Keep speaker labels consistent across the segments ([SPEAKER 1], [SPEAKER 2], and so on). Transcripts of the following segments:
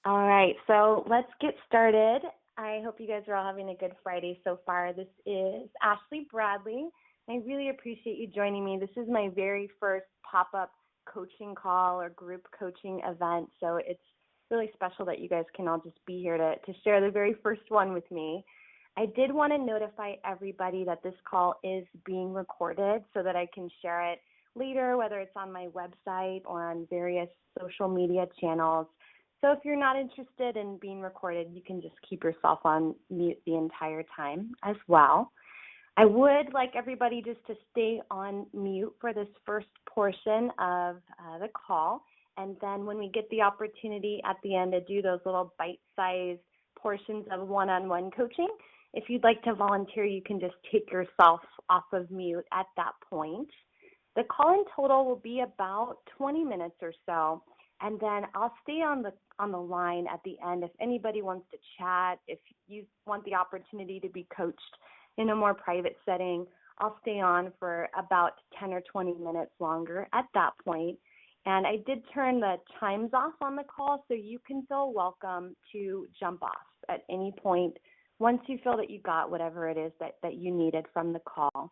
[SPEAKER 1] All right, so let's get started. I hope you guys are all having a good Friday so far. This is Ashley Bradley. I really appreciate you joining me. This is my very first pop-up coaching call or group coaching event, so it's really special that you guys can all just be here to share the very first one with me. I did want to notify everybody that this call is being recorded so that I can share it later, whether it's on my website or on various social media channels. So if you're not interested in being recorded, you can just keep yourself on mute the entire time as well. I would like everybody just to stay on mute for this first portion of the call. And then when we get the opportunity at the end to do those little bite-sized portions of one-on-one coaching, if you'd like to volunteer, you can just take yourself off of mute at that point. The call in total will be about 20 minutes or so. And then I'll stay on the line at the end if anybody wants to chat, if you want the opportunity to be coached in a more private setting. I'll stay on for about 10 or 20 minutes longer at that point. And I did turn the chimes off on the call, so you can feel welcome to jump off at any point once you feel that you got whatever it is that you needed from the call.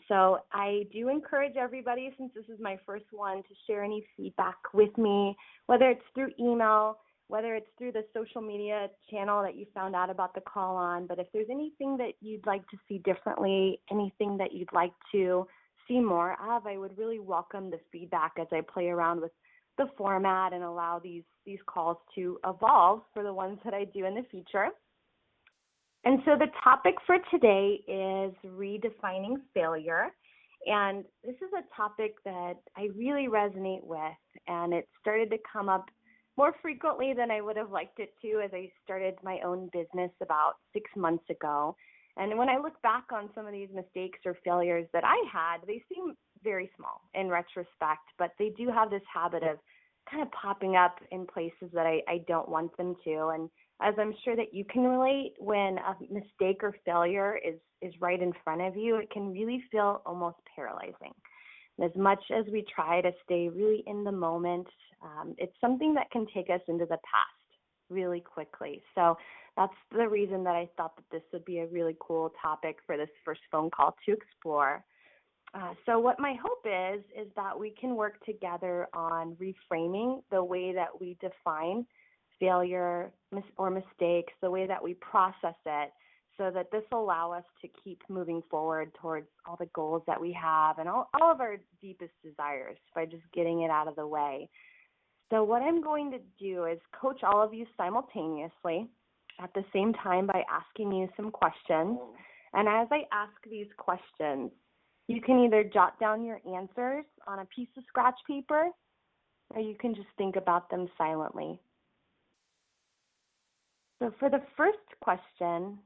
[SPEAKER 1] So I do encourage everybody, since this is my first one, to share any feedback with me, whether it's through email, whether it's through the social media channel that you found out about the call on. But if there's anything that you'd like to see differently, anything that you'd like to see more of, I would really welcome the feedback as I play around with the format and allow these calls to evolve for the ones that I do in the future. And so the topic for today is redefining failure. And this is a topic that I really resonate with, and it started to come up more frequently than I would have liked it to as I started my own business about 6 months ago. And when I look back on some of these mistakes or failures that I had, they seem very small in retrospect, but they do have this habit of kind of popping up in places that I don't want them to. And as I'm sure that you can relate, when a mistake or failure is right in front of you, it can really feel almost paralyzing. And as much as we try to stay really in the moment, it's something that can take us into the past really quickly. So that's the reason that I thought that this would be a really cool topic for this first phone call to explore. So what my hope is that we can work together on reframing the way that we define failure or mistakes, the way that we process it, so that this will allow us to keep moving forward towards all the goals that we have and all of our deepest desires by just getting it out of the way. So what I'm going to do is coach all of you simultaneously at the same time by asking you some questions. And as I ask these questions, you can either jot down your answers on a piece of scratch paper, or you can just think about them silently. So for the first question,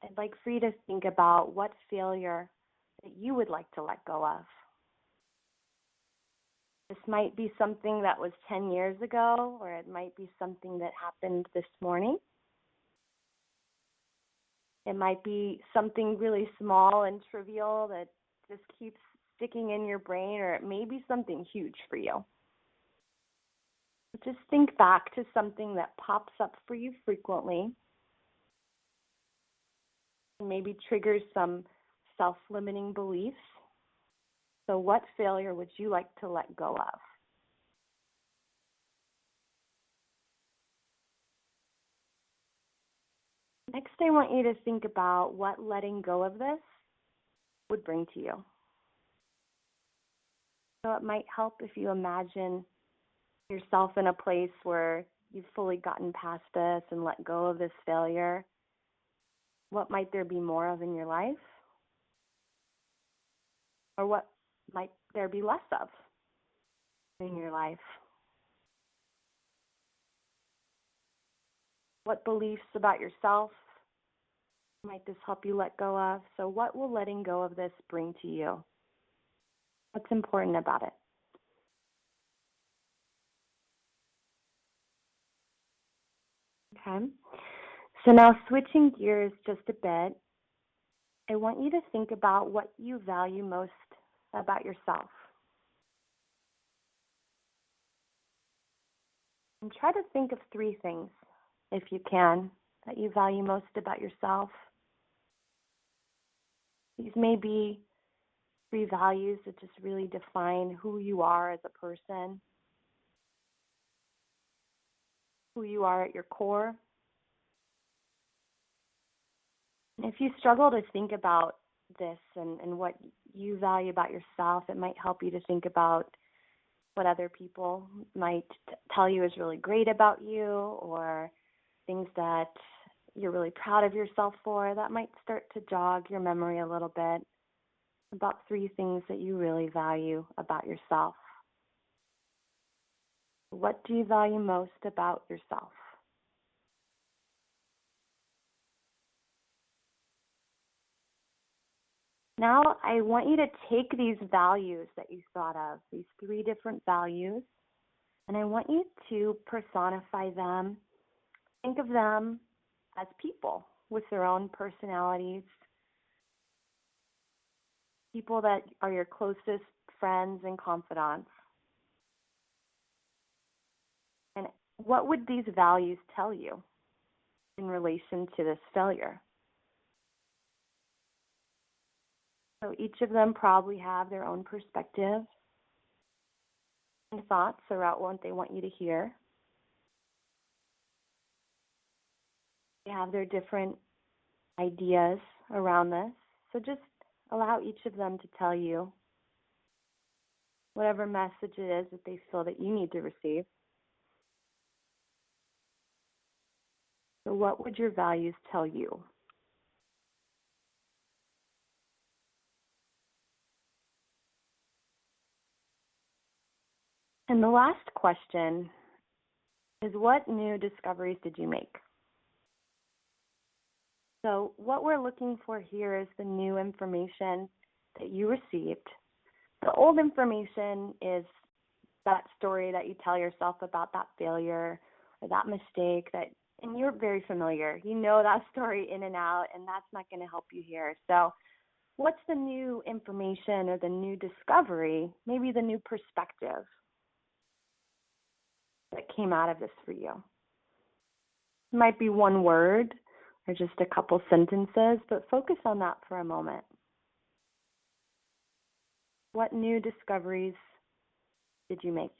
[SPEAKER 1] I'd like for you to think about what failure that you would like to let go of. This might be something that was 10 years ago, or it might be something that happened this morning. It might be something really small and trivial that just keeps sticking in your brain, or it may be something huge for you. Just think back to something that pops up for you frequently, and maybe triggers some self-limiting beliefs. So what failure would you like to let go of? Next, I want you to think about what letting go of this would bring to you. So it might help if you imagine yourself in a place where you've fully gotten past this and let go of this failure. What might there be more of in your life? Or what might there be less of in your life? What beliefs about yourself might this help you let go of? So what will letting go of this bring to you? What's important about it? Okay. So now switching gears just a bit, I want you to think about what you value most about yourself. And try to think of 3 things, if you can, that you value most about yourself. These may be 3 values that just really define who you are as a person, who you are at your core. And if you struggle to think about this and what you value about yourself, it might help you to think about what other people might tell you is really great about you, or things that you're really proud of yourself for. That might start to jog your memory a little bit about 3 things that you really value about yourself. What do you value most about yourself? Now, I want you to take these values that you thought of, these 3 different values, and I want you to personify them. Think of them as people with their own personalities, people that are your closest friends and confidants. And what would these values tell you in relation to this failure? So each of them probably have their own perspective and thoughts about what they want you to hear. They have their different ideas around this. So just allow each of them to tell you whatever message it is that they feel that you need to receive. So what would your values tell you? And the last question is, what new discoveries did you make? So what we're looking for here is the new information that you received. The old information is that story that you tell yourself about that failure or that mistake and you're very familiar. You know that story in and out, and that's not going to help you here. So what's the new information or the new discovery, maybe the new perspective that came out of this for you? It might be one word or just a couple sentences, but focus on that for a moment. What new discoveries did you make?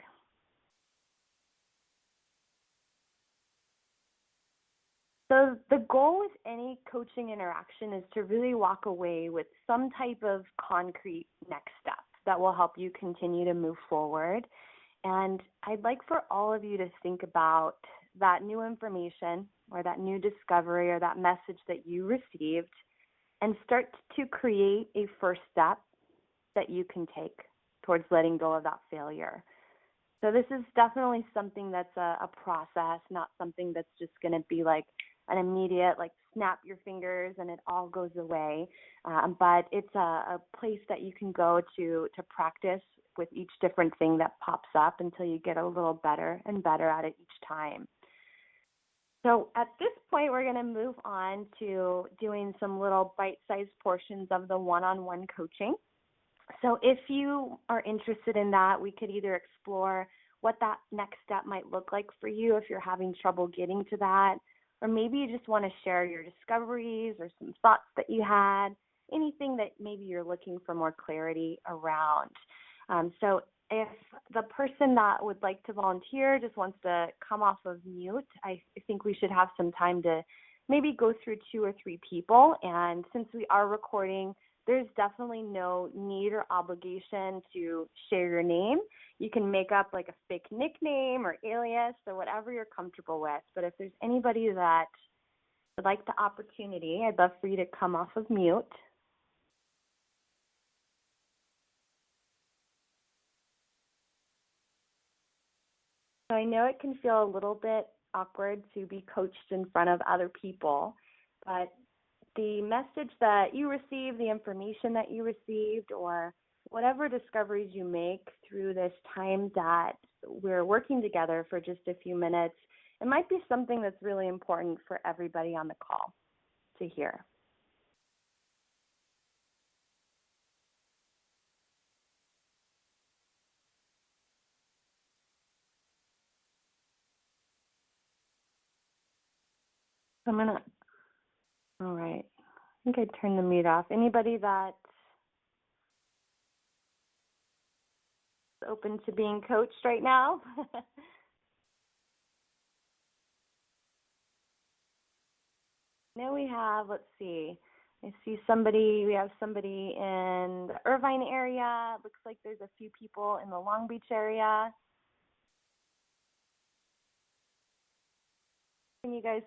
[SPEAKER 1] So the goal with any coaching interaction is to really walk away with some type of concrete next step that will help you continue to move forward. And I'd like for all of you to think about that new information or that new discovery or that message that you received and start to create a first step that you can take towards letting go of that failure. So this is definitely something that's a process, not something that's just going to be like an immediate, like snap your fingers and it all goes away. But it's a place that you can go to practice with each different thing that pops up until you get a little better and better at it each time. So at this point, we're going to move on to doing some little bite-sized portions of the one-on-one coaching. So if you are interested in that, we could either explore what that next step might look like for you if you're having trouble getting to that, or maybe you just want to share your discoveries or some thoughts that you had, anything that maybe you're looking for more clarity around. So if the person that would like to volunteer just wants to come off of mute, I think we should have some time to maybe go through 2 or 3 people. And since we are recording, there's definitely no need or obligation to share your name. You can make up like a fake nickname or alias or whatever you're comfortable with. But if there's anybody that would like the opportunity, I'd love for you to come off of mute. So I know it can feel a little bit awkward to be coached in front of other people, but the message that you received, the information that you received, or whatever discoveries you make through this time that we're working together for just a few minutes, it might be something that's really important for everybody on the call to hear. All right. I think I turned the mute off. Anybody that's open to being coached right now? No, we have, let's see. We have somebody in the Irvine area. Looks like there's a few people in the Long Beach area. Can you guys,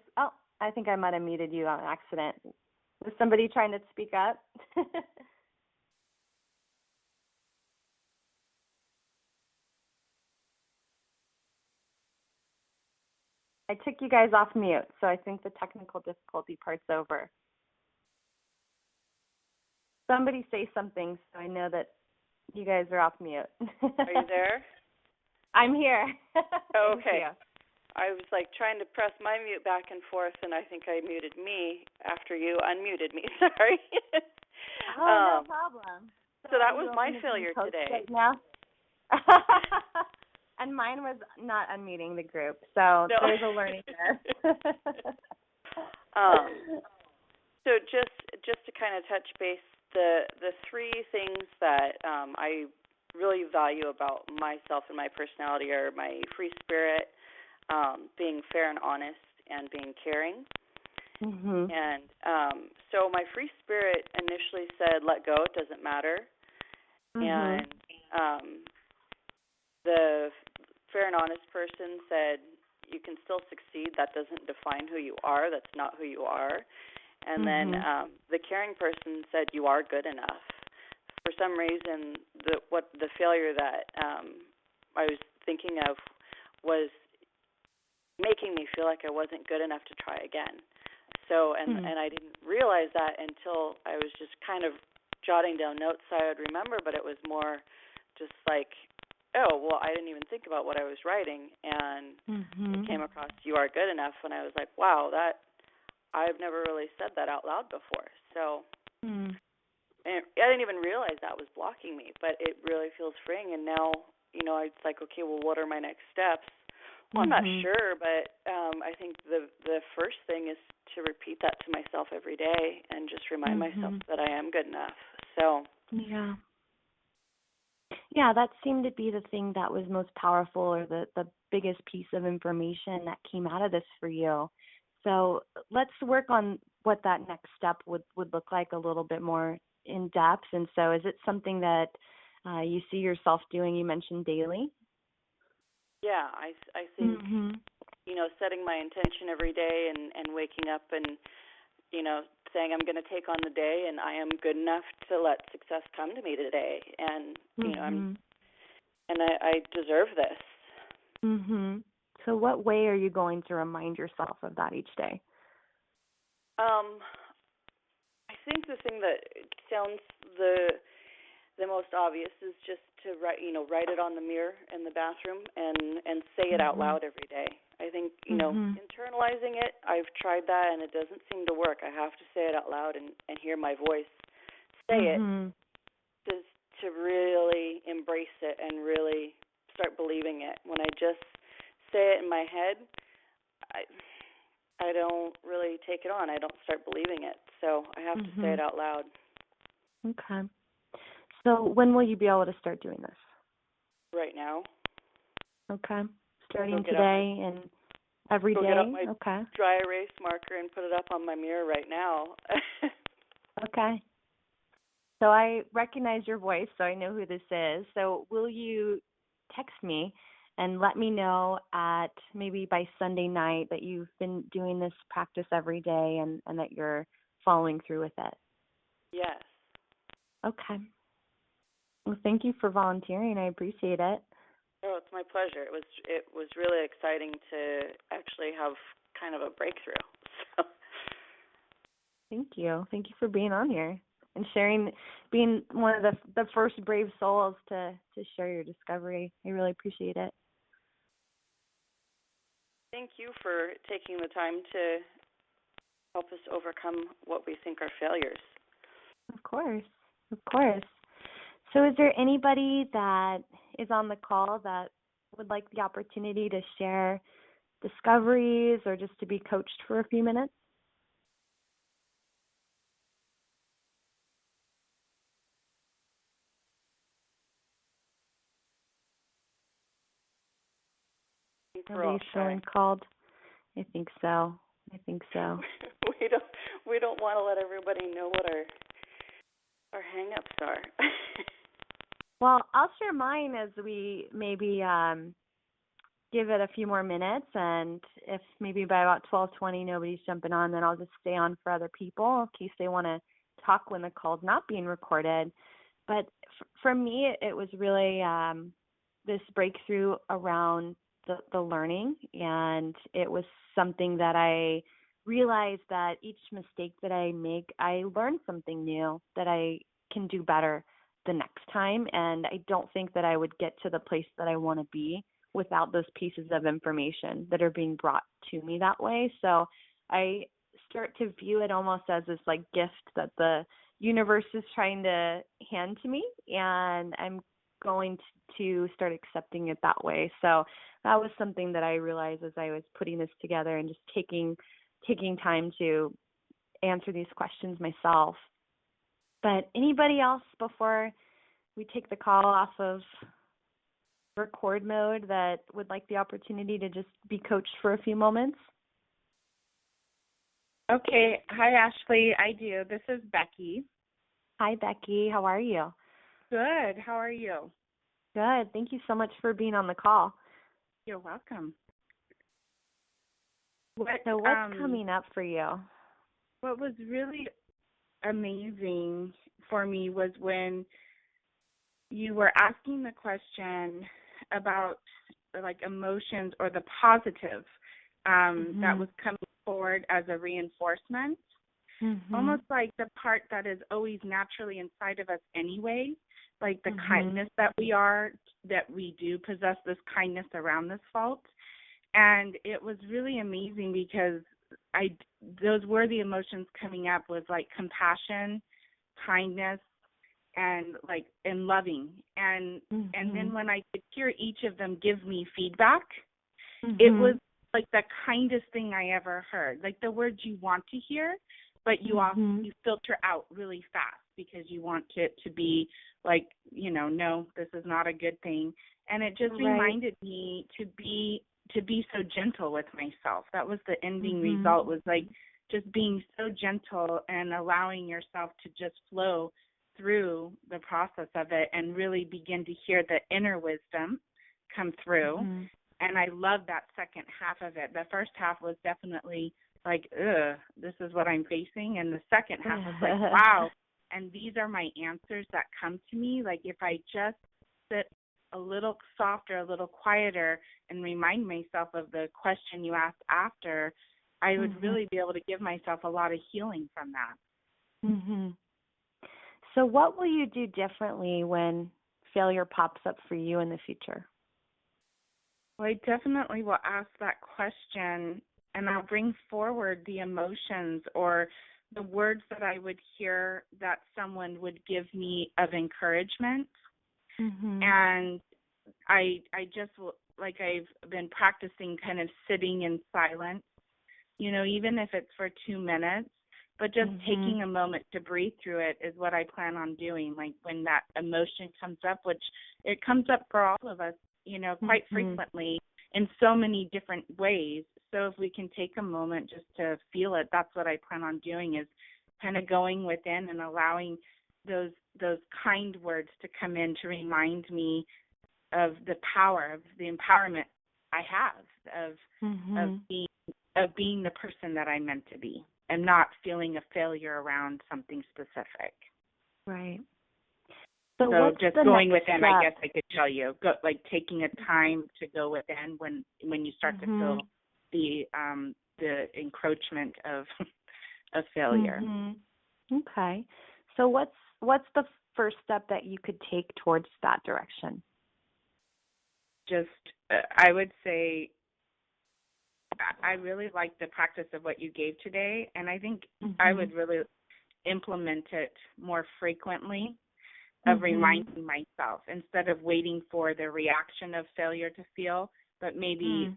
[SPEAKER 1] I think I might have muted you on accident. Was somebody trying to speak up? I took you guys off mute, so I think the technical difficulty part's over. Somebody say something so I know that you guys are off mute.
[SPEAKER 2] Are you there?
[SPEAKER 1] I'm here.
[SPEAKER 2] Oh, okay. I was trying to press my mute back and forth, and I think I muted me after you unmuted me. Sorry.
[SPEAKER 1] No problem.
[SPEAKER 2] So that was my failure today.
[SPEAKER 1] Right now? And mine was not unmuting the group, so no. There's a learning there.
[SPEAKER 2] So just to kind of touch base, the three things that I really value about myself and my personality are my free spirit, being fair and honest, and being caring.
[SPEAKER 1] Mm-hmm.
[SPEAKER 2] And so my free spirit initially said, let go, it doesn't matter.
[SPEAKER 1] Mm-hmm.
[SPEAKER 2] And the fair and honest person said, you can still succeed. That doesn't define who you are. That's not who you are. And then the caring person said, you are good enough. For some reason, the failure that I was thinking of was making me feel like I wasn't good enough to try again. So, and I didn't realize that until I was just kind of jotting down notes so I would remember, but it was more just like, oh, well, I didn't even think about what I was writing, and it came across, you are good enough, and I was like, wow, that I've never really said that out loud before. So and I didn't even realize that was blocking me, but it really feels freeing, and now, it's like, okay, well, what are my next steps? Well, I'm not sure, but I think the first thing is to repeat that to myself every day and just remind myself that I am good enough. So
[SPEAKER 1] yeah, that seemed to be the thing that was most powerful, or the biggest piece of information that came out of this for you. So let's work on what that next step would look like a little bit more in depth. And so is it something that you see yourself doing? You mentioned daily.
[SPEAKER 2] Yeah, I think, setting my intention every day and waking up and, saying I'm going to take on the day and I am good enough to let success come to me today. And, I deserve this.
[SPEAKER 1] So what way are you going to remind yourself of that each day?
[SPEAKER 2] I think the thing that sounds the most obvious is just to write it on the mirror in the bathroom and say it out loud every day. I think, internalizing it, I've tried that and it doesn't seem to work. I have to say it out loud and hear my voice say it to really embrace it and really start believing it. When I just say it in my head, I don't really take it on. I don't start believing it. So I have to say it out loud.
[SPEAKER 1] Okay. So when will you be able to start doing this?
[SPEAKER 2] Right now.
[SPEAKER 1] Okay. Starting today and every day?
[SPEAKER 2] Get out my dry erase marker and put it up on my mirror right now.
[SPEAKER 1] Okay. So I recognize your voice, so I know who this is. So will you text me and let me know at maybe by Sunday night that you've been doing this practice every day and that you're following through with it?
[SPEAKER 2] Yes.
[SPEAKER 1] Okay. Well, thank you for volunteering. I appreciate it.
[SPEAKER 2] Oh, it's my pleasure. It was really exciting to actually have kind of a breakthrough. So.
[SPEAKER 1] Thank you. Thank you for being on here and sharing, being one of the first brave souls to share your discovery. I really appreciate it.
[SPEAKER 2] Thank you for taking the time to help us overcome what we think are failures.
[SPEAKER 1] Of course. Of course. So is there anybody that is on the call that would like the opportunity to share discoveries or just to be coached for a few minutes?
[SPEAKER 2] We're all
[SPEAKER 1] Nobody's
[SPEAKER 2] shy.
[SPEAKER 1] feeling called. I think so.
[SPEAKER 2] we don't want to let everybody know what our hang-ups are.
[SPEAKER 1] Well, I'll share mine as we maybe give it a few more minutes, and if maybe by about 12:20 nobody's jumping on, then I'll just stay on for other people in case they want to talk when the call's not being recorded. But for me, it was really this breakthrough around the learning, and it was something that I realized that each mistake that I make, I learn something new that I can do better the next time, and I don't think that I would get to the place that I want to be without those pieces of information that are being brought to me that way. So I start to view it almost as this like gift that the universe is trying to hand to me, and I'm going to start accepting it that way. So that was something that I realized as I was putting this together and just taking time to answer these questions myself. But anybody else before we take the call off of record mode that would like the opportunity to just be coached for a few moments?
[SPEAKER 3] Okay. Hi, Ashley. I do. This is Becky.
[SPEAKER 1] Hi, Becky. How are you?
[SPEAKER 3] Good. How are you?
[SPEAKER 1] Good. Thank you so much for being on the call.
[SPEAKER 3] You're welcome.
[SPEAKER 1] So what's coming up for you?
[SPEAKER 3] What was really amazing for me was when you were asking the question about like emotions or the positive that was coming forward as a reinforcement. Almost like the part that is always naturally inside of us anyway, like the kindness that we do possess this kindness around this fault. And it was really amazing because those were the emotions coming up was like compassion, kindness, and loving. And then when I could hear each of them give me feedback, it was like the kindest thing I ever heard. Like the words you want to hear, but you you filter out really fast because you want it to be like, no, this is not a good thing. And it just reminded me to be so gentle with myself. That was the ending result, was like just being so gentle and allowing yourself to just flow through the process of it and really begin to hear the inner wisdom come through. And I love that second half of it. The first half was definitely like, this is what I'm facing. And the second half was like, wow. And these are my answers that come to me. Like if I just sit a little softer, a little quieter, and remind myself of the question you asked after, I would really be able to give myself a lot of healing from that.
[SPEAKER 1] So what will you do differently when failure pops up for you in the future?
[SPEAKER 3] Well, I definitely will ask that question, and I'll bring forward the emotions or the words that I would hear that someone would give me of encouragement. And I just, like I've been practicing kind of sitting in silence, even if it's for 2 minutes, but just taking a moment to breathe through it is what I plan on doing. Like when that emotion comes up, which it comes up for all of us, quite frequently in so many different ways. So if we can take a moment just to feel it, that's what I plan on doing, is kind of going within and allowing those kind words to come in to remind me of the power, of the empowerment I have of being the person that I'm meant to be and not feeling a failure around something specific.
[SPEAKER 1] Right.
[SPEAKER 3] So just going within, I guess I could tell you, like taking a time to go within when you start to feel the encroachment of failure.
[SPEAKER 1] Okay. So what's the first step that you could take towards that direction?
[SPEAKER 3] Just, I would say, I really like the practice of what you gave today, and I think I would really implement it more frequently, of reminding myself instead of waiting for the reaction of failure to feel, but maybe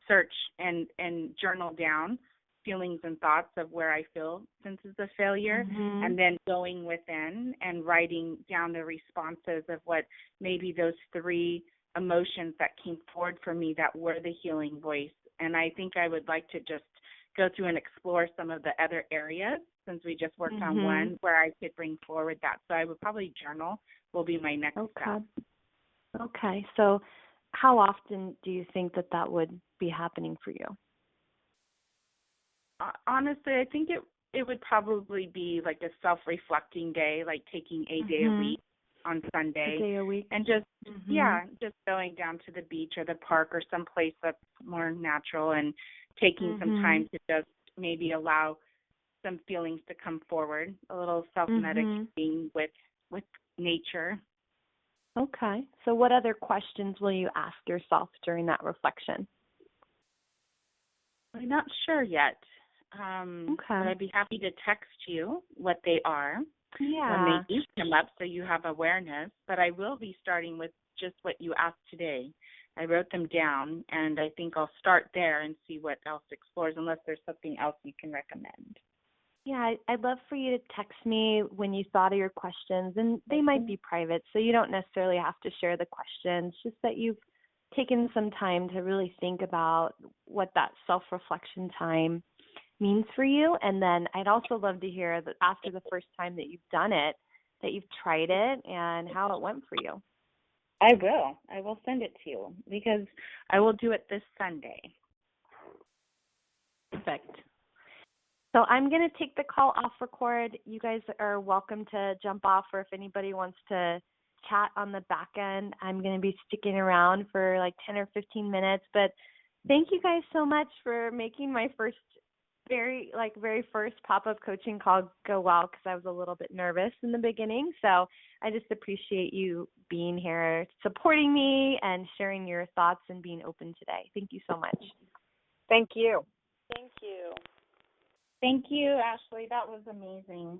[SPEAKER 3] search and journal down feelings and thoughts of where I feel senses of failure, and then going within and writing down the responses of what maybe those 3 emotions that came forward for me that were the healing voice. And I think I would like to just go through and explore some of the other areas since we just worked on one where I could bring forward that. So I would probably journal will be my next step.
[SPEAKER 1] Okay. So how often do you think that would be happening for you?
[SPEAKER 3] Honestly, I think it would probably be like a self-reflecting day, like taking a day a week on Sunday.
[SPEAKER 1] A day a week.
[SPEAKER 3] And just, just going down to the beach or the park or someplace that's more natural and taking some time to just maybe allow some feelings to come forward, a little self-medicating with nature.
[SPEAKER 1] Okay. So what other questions will you ask yourself during that reflection?
[SPEAKER 3] I'm not sure yet. But I'd be happy to text you what they are when they each come up so you have awareness. But I will be starting with just what you asked today. I wrote them down, and I think I'll start there and see what else explores, unless there's something else you can recommend.
[SPEAKER 1] Yeah, I'd love for you to text me when you thought of your questions, and they might be private, so you don't necessarily have to share the questions, just that you've taken some time to really think about what that self-reflection time means for you. And then I'd also love to hear that after the first time that you've done it, that you've tried it and how it went for you.
[SPEAKER 3] I will send it to you because I will do it this Sunday.
[SPEAKER 1] Perfect. So I'm going to take the call off record. You guys are welcome to jump off, or if anybody wants to chat on the back end, I'm going to be sticking around for like 10 or 15 minutes. But thank you guys so much for making my very first pop-up coaching call go well, because I was a little bit nervous in the beginning. So I just appreciate you being here, supporting me, and sharing your thoughts and being open today. Thank you so much.
[SPEAKER 3] Thank you.
[SPEAKER 2] Thank you.
[SPEAKER 3] Thank you, Ashley. That was amazing.